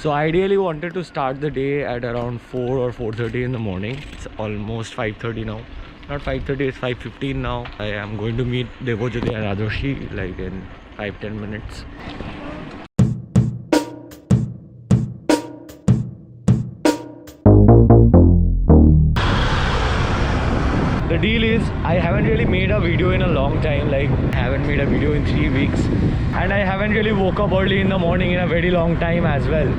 So ideally wanted to start the day at around 4 or 4:30 in the morning. It's almost 5:30 now. Not 5:30, it's 5:15 now. I am going to meet Devojyoti and Rajoshi like in 5-10 minutes. The deal is I haven't really made a video in a long time, like I haven't made a video in 3 weeks, and I haven't really woke up early in the morning in a very long time as well.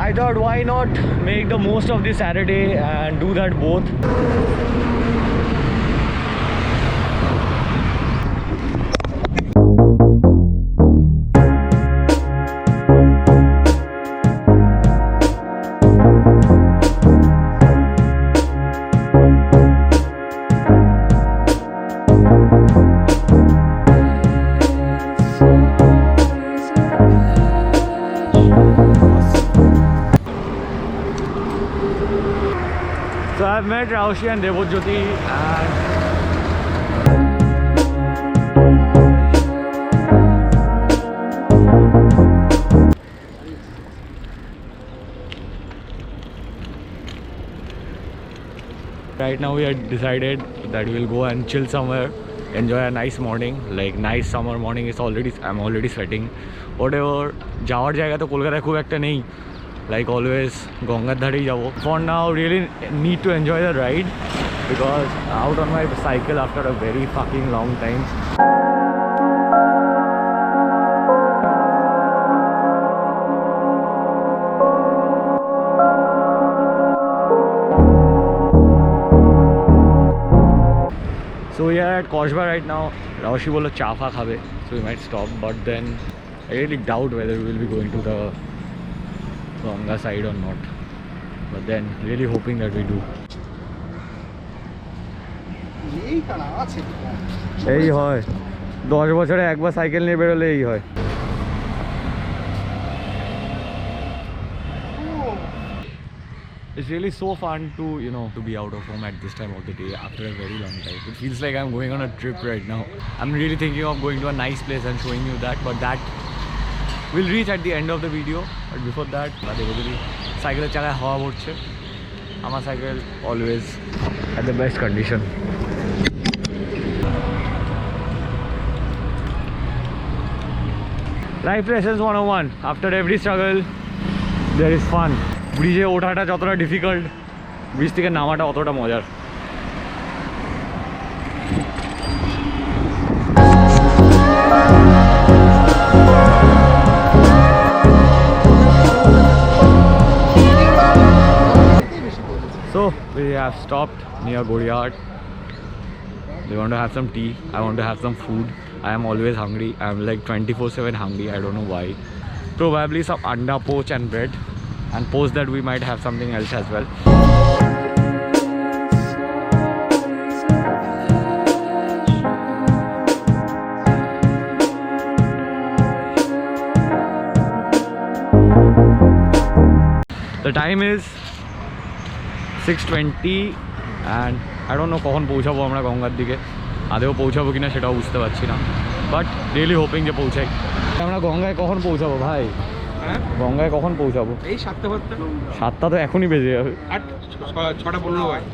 I thought why not make the most of this Saturday and do that both. So I've met Rajoshi and Devojyoti and right now we had decided that we'll go and chill somewhere, enjoy a nice morning, like nice summer morning. I'm already sweating. Whatever, যাওয়ার জায়গা তো কলকাতায় খুব একটা নেই. Like always, গঙ্গার ধারেই যাব. For now, really need to enjoy the ride because out on my cycle after a very fucking long time. So we are at Koshba right now. Rajoshi bolo cha fa khabe, so we might stop. But then I really doubt whether we will be going to the Ganga side or not. But then really hoping that we do. এই হয় 10 বছরে একবার cycle নিয়ে বেরোলে এই হয়. It's really so fun to, you know, to be out of home at this time of the day after a very long time. It feels like I'm going on a trip right now. I'm really thinking of going to a nice place and showing you that, but that will reach at the end of the video. But before that, cycle chalaয় hawa porche. Amar cycle always at the best condition. Life lessons 101. After every struggle, there is fun. ব্রিজে ওঠাটা যতটা difficult, bridge থেকে নামাটা অতটা মজার. So we have stopped near Godiard. We want to have some tea. I want to have some food. I am always hungry. I am like 24/7 hungry. I don't know why. Probably some anda poach and bread. And post that we might have something else as well. The time is 6:20 and I don't know কখন পৌঁছাবো আমরা গঙ্গার দিকে. আদেও পৌঁছাবো কিনা সেটাও বুঝতে পারছি না, বাট রিয়েলি হোপিং যে পৌঁছাই. আমরা গঙ্গায় কখন পৌঁছাবো ভাই? গঙ্গায় কখন পৌঁছাবো? এই 7টা তো এখনই বেজে যাবে. 6:15 হয়.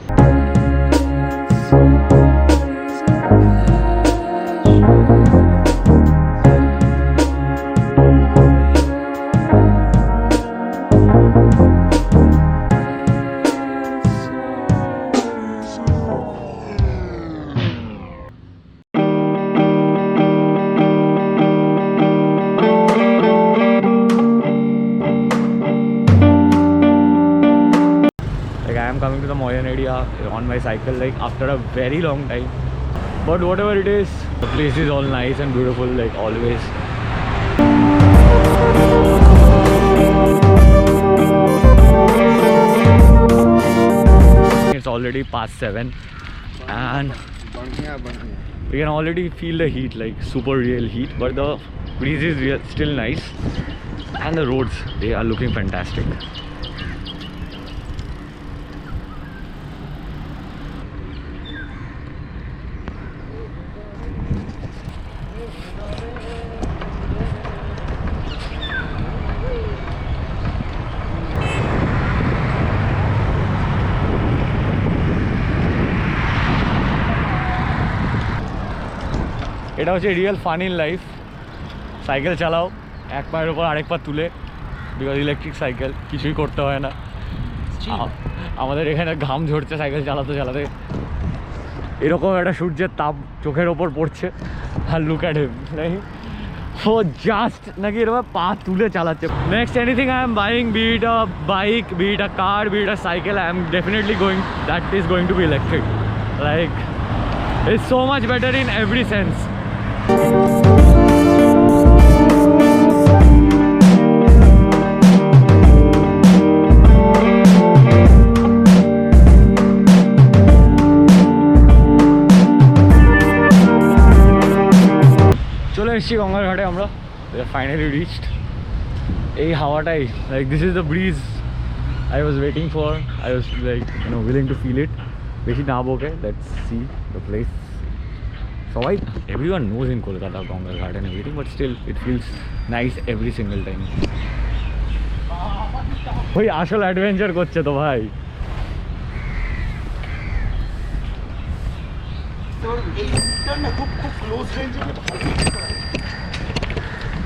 Coming to the Moyan area on my cycle like after a very long time, but whatever it is, the place is all nice and beautiful like always. It's already past 7 and we can already feel the heat, like super real heat, but the breeze is still nice and the roads, they are looking fantastic. এটা হচ্ছে real fun in life. Cycle চালাও এক পায়ের ওপর আরেক পা তুলে, because electric cycle, কিছুই করতে হয় না। আমাদের এখানে ঘাম ঝরছে সাইকেল চালাতে চালাতে, এরকম একটা সূর্যের তাপ চোখের ওপর পড়ছে, আর লুক অ্যাট হিম, ও জাস্ট নাকি এরকম পা তুলে চালাচ্ছে। Next anything I am buying, be it a bike, be it a car, be it a cycle, I am definitely going, that is going to be electric. Like it's so much better in every sense. চলে এসেছি গঙ্গার ঘাটে আমরা, finally reached. এই হাওয়াটাই, like this is the bridge I was waiting for, I was like willing to feel it. বেশি না বকে, লেটস সি দ্য প্লেস। সবাই, এভরিওয়ান নোজ ইন কলকাতা গঙ্গার ঘাট and everything, but still it feels nice every single time. ওই আসল adventure করছে তো ভাই।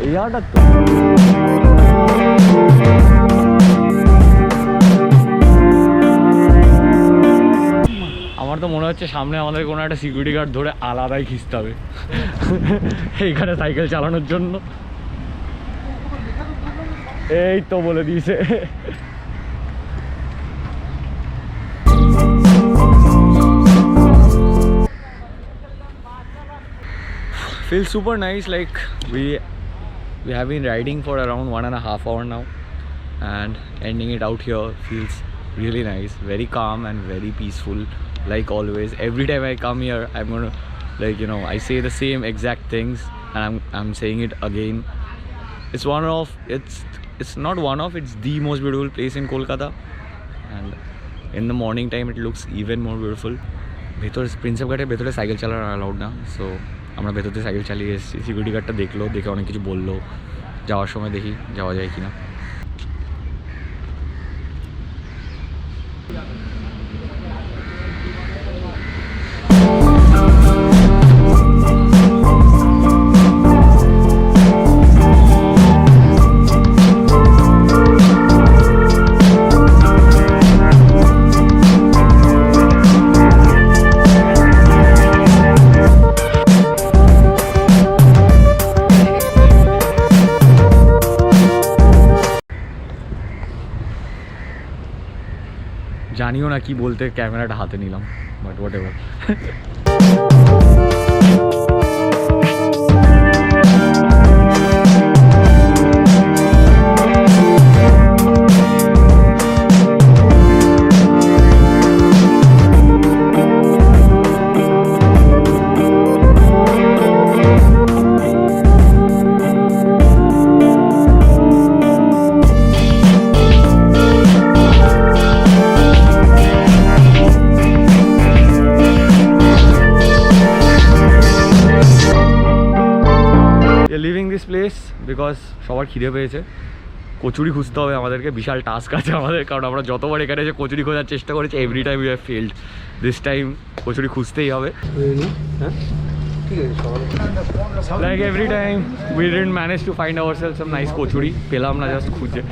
এইটা তো আমার তো মনে হচ্ছে সামনে আমাদের কোনো একটা সিকিউরিটি গার্ড ধরে আলাদাই খিস্তে হবে এইখানে সাইকেল চালানোর জন্য। এই তো বলে দিয়েছে। Feels super nice, like we have been riding for around 1.5 hours now, and ending it out here feels really nice, very calm and very peaceful, like always. Every time I come here, I'm gonna, like, I say the same exact things, and I'm saying it again. It's not one of, it's the most beautiful place in Kolkata, and in the morning time it looks even more beautiful. ভেতর Prinsep ঘাটের ভেতরে cycle চালানো allowed না, so আমরা ভেতর দিয়ে cycle চালিয়ে এসেছি। সিকিউরিটি গার্ডটা দেখলো, দেখে অনেক কিছু বললো। যাওয়ার সময় দেখি যাওয়া যায় কিনা। জানিও না কি বলতে ক্যামেরাটা হাতে নিলাম, but what ever. Living this place because সবার খিদে পেয়েছে, কচুরি খুঁজতে হবে আমাদেরকে, বিশাল টাস্ক আছে আমাদের, কারণ আমরা যতবার এখানে এসে কচুরি খোঁজার চেষ্টা করেছি, every time we have failed. This time kachori খুঁজতেই হবে। Like every time we didn't manage to find ourselves some nice kachori, পেলাম না জাস্ট খুঁজে।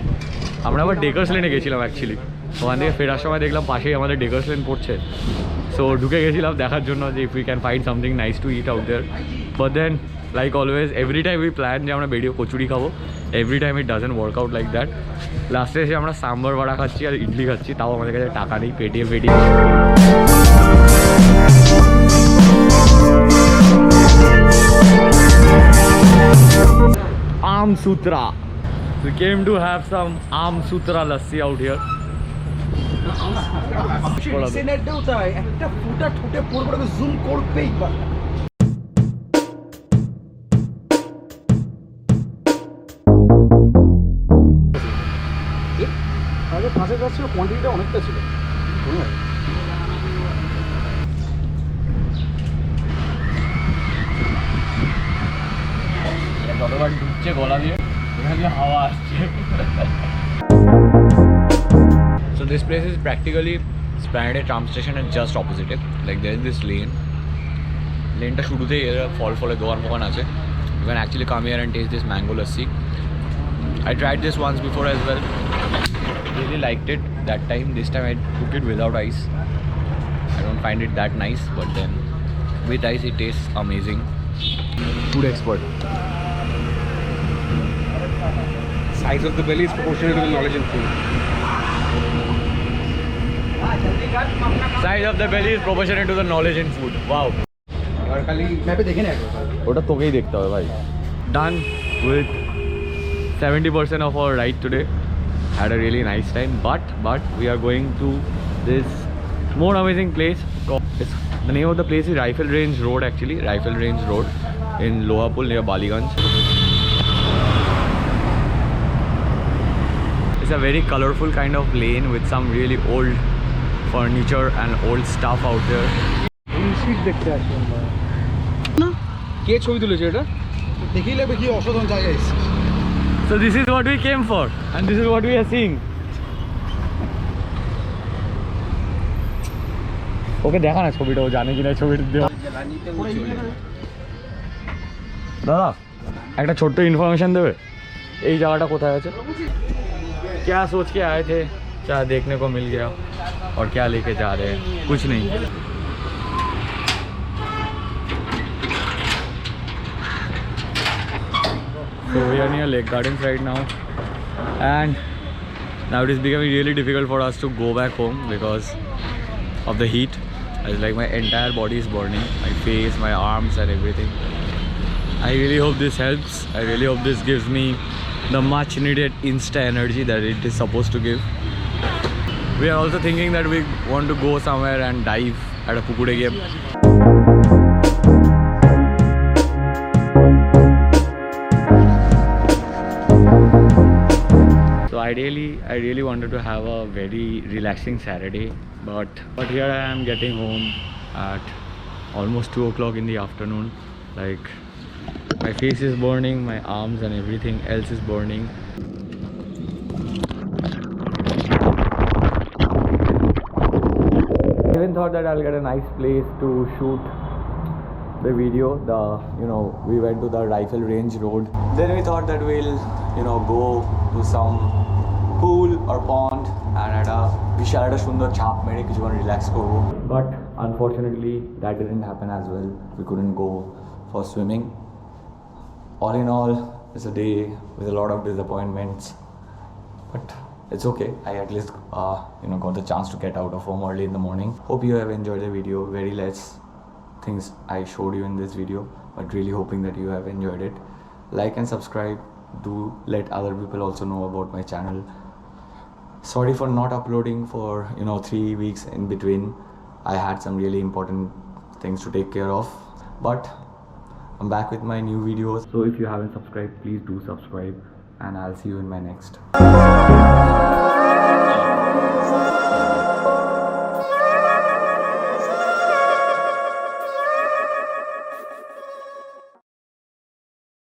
আমরা আবার ডেকার্স লেনে গেছিলাম অ্যাকচুয়ালি, ওখান থেকে ফেরার সময় দেখলাম পাশেই আমাদের ডেকার্স লেন পড়ছে, সো ঢুকে গেছিলাম দেখার জন্য যে if we can find something nice to eat out there. But then like always, every time we plan যে আমরা বেরিয়ে কচুরি খাবো, every time it doesn't work out like that. লাস্টে এসে আমরা সাম্বার বড়া খাচ্ছি আর ইডলি খাচ্ছি, তাও আমাদের কাছে টাকা নেই, Paytm Amsutra. We came to have some Amsutra lassi out here. Recently ওটাই একটা ফুটা ঠুটে পড়বে, জুম করবেই বা আগে ফাঁসের কাছে কোয়ান্টিটিটা অনেকটা ছিল। যতবার ঢুকছে গলা দিয়ে এখানে হাওয়া আসছে। So this place is practically Esplanade tram station and just opposite it. Like there is this lane লেনটা শুরুতেই এরা ফল ফলে দোকান ফোকান আছে. You can actually come here and taste this mango lassi. I tried this once before as well. Really liked it that time. This time I took it without ice. I don't find it that nice, but then with ice it tastes amazing. Food expert. Size of the belly is proportional to the knowledge in food. Size of the belly is proportionate to the knowledge in food. Wow. और खाली मैपे देखे ना একবার ওটা তোকেই দেখতে হবে ভাই. Done with 70% of our ride today. Had a really nice time, but we are going to this more amazing place. The name of the place is Rifle Range Road actually. Rifle Range Road in Lohapul near Baliganj. It's a very colorful kind of lane with some really old furniture and old stuff out there. ইনস্টিট দেখতে আসি আমরা না কে ছবি তুলেছে এটা দেখিয়ে নেবে কি অসাধারণ জায়গা এসেছে So this is what we came for and this is what we are seeing. ওকে দেখা না ছবিটা, ও জানে কিনা ছবিটা দেওয়া। দাদা একটা ছোট্ট ইনফরমেশন দেবে এই জায়গাটা কোথায় আছে? क्या सोच के आए थे, क्या देखने को मिल गया और क्या लेके जा रहे हैं? कुछ नहीं. So we are near Lake Gardens right now, and now it is becoming really difficult for us to go back home because of the heat. It's like my entire body is burning, my face, my arms and everything. I really hope this helps. I really hope this gives me the much needed insta energy that it is supposed to give. We are also thinking that we want to go somewhere and dive at a Pukude game. So ideally I really wanted to have a very relaxing Saturday, but here I am getting home at almost 2 o'clock in the afternoon. Like my face is burning, my arms and everything else is burning. I even thought that I'll get a nice place to shoot the video. We went to the Rifle Range Road. Then we thought that we'll go to some pool or pond and at a vishal একটা সুন্দর ঝাঁপ মেরে কিছুক্ষণ relax করবো. But unfortunately that didn't happen as well. We couldn't go for swimming. All in all, it's a day with a lot of disappointments, but it's okay. I at least got the chance to get out of home early in the morning. Hope you have enjoyed the video. Very less things I showed you in this video, but really hoping that you have enjoyed it. Like and subscribe. Do let other people also know about my channel. Sorry for not uploading for 3 weeks in between. I had some really important things to take care of, but I'm back with my new videos. So if you haven't subscribed, please do subscribe, and I'll see you in my next.